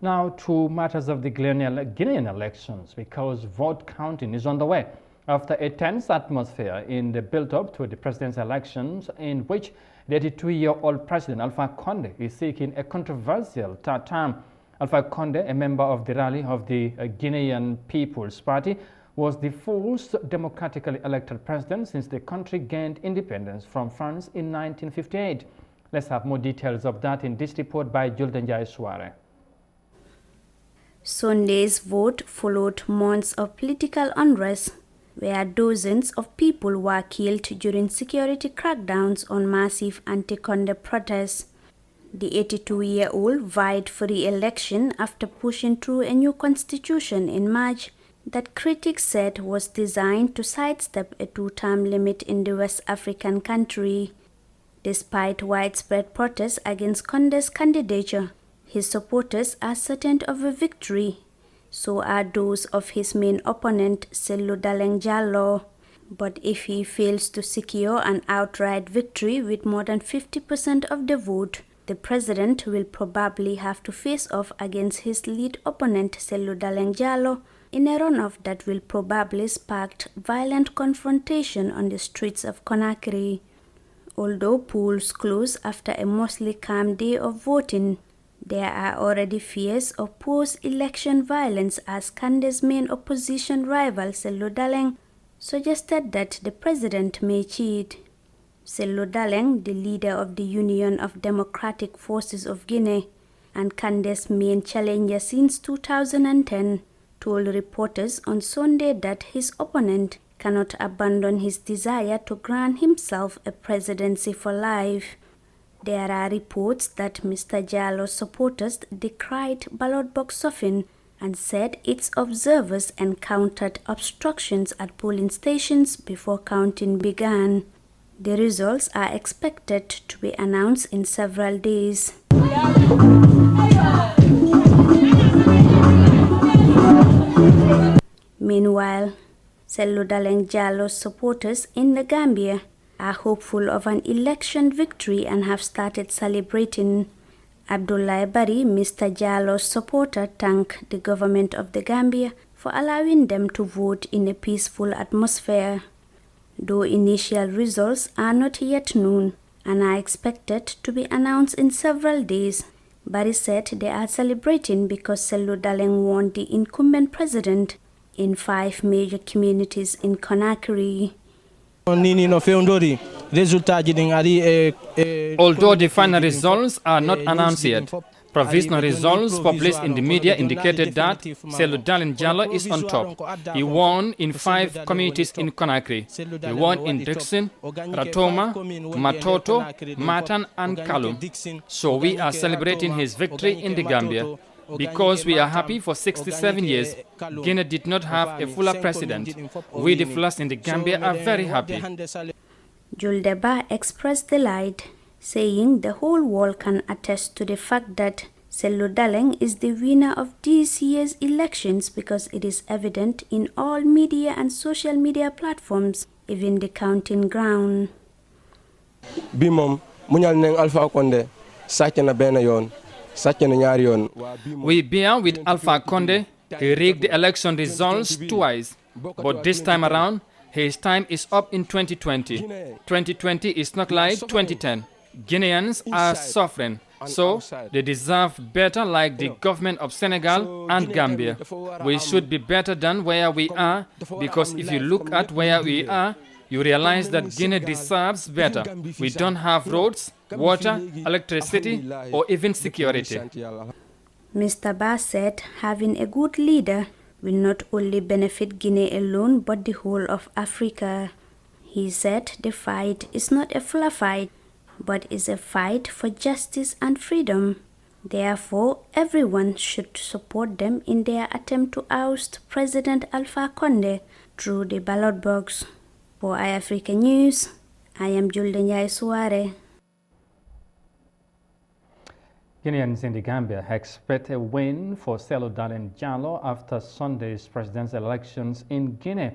Now to matters of the Guinean elections, because vote counting is on the way after a tense atmosphere in the build-up to the president's elections, in which the 82-year-old president Alpha Conde is seeking a controversial third term. Alpha Conde, a member of the rally of the Guinean People's Party, was the first democratically elected president since the country gained independence from France in 1958. Let's have more details of that in this report by Julden Suare. Sunday's vote followed months of political unrest, where dozens of people were killed during security crackdowns on massive anti-Conde protests. The 82-year-old vied for re-election after pushing through a new constitution in March that critics said was designed to sidestep a two-term limit in the West African country. Despite widespread protests against Conde's candidature, his supporters are certain of a victory. So are those of his main opponent, Cellou Dalein Diallo. But if he fails to secure an outright victory with more than 50% of the vote, the president will probably have to face off against his lead opponent, Cellou Dalein Diallo, in a runoff that will probably spark violent confrontation on the streets of Conakry. Although polls close after a mostly calm day of voting, there are already fears of post-election violence as Conde's main opposition rival, Cellou Dalein, suggested that the president may cheat. Cellou Dalein, the leader of the Union of Democratic Forces of Guinea and Conde's main challenger since 2010, told reporters on Sunday that his opponent cannot abandon his desire to grant himself a presidency for life. There are reports that Mr. Diallo's supporters decried ballot box stuffing and said its observers encountered obstructions at polling stations before counting began. The results are expected to be announced in several days. Meanwhile, Cellou Dalein Diallo's supporters in the Gambia are hopeful of an election victory and have started celebrating. Abdoulaye Barry, Mr. Diallo's supporter, thanked the government of the Gambia for allowing them to vote in a peaceful atmosphere. Though initial results are not yet known and are expected to be announced in several days, Barry said they are celebrating because Cellou Dalein won the incumbent president in 5 major communities in Conakry. Although the final results are not announced yet, provisional results published in the media indicated that Cellou Dalein Diallo is on top. He won in 5 communities in Conakry. He won in Dixon, Ratoma, Matoto, Matan and Kalum. So we are celebrating his victory in the Gambia. Because we are happy for 67 years, Guinea did not have a fuller president. We the Fullas in the Gambia are very happy. Juldeba expressed delight, saying the whole world can attest to the fact that Cellou Dalein is the winner of this year's elections because it is evident in all media and social media platforms, even the counting ground. Bimom, munyal neng Alpha Conde, sakena benayon. We bear with Alpha Conde. He rigged the election results twice, but this time around, his time is up in 2020. 2020 is not like 2010. Guineans are suffering, so they deserve better like the government of Senegal and Gambia. We should be better than where we are, because if you look at where we are, you realize that Guinea deserves better. We don't have roads, water, electricity, or even security. Mr. Ba said having a good leader will not only benefit Guinea alone but the whole of Africa. He said the fight is not a fluff fight, but is a fight for justice and freedom. Therefore, everyone should support them in their attempt to oust President Alpha Conde through the ballot box. For iAfrica News, I am Julden Suare. Guineans in the Gambia expect a win for Cellou Dalein Diallo after Sunday's presidential elections in Guinea.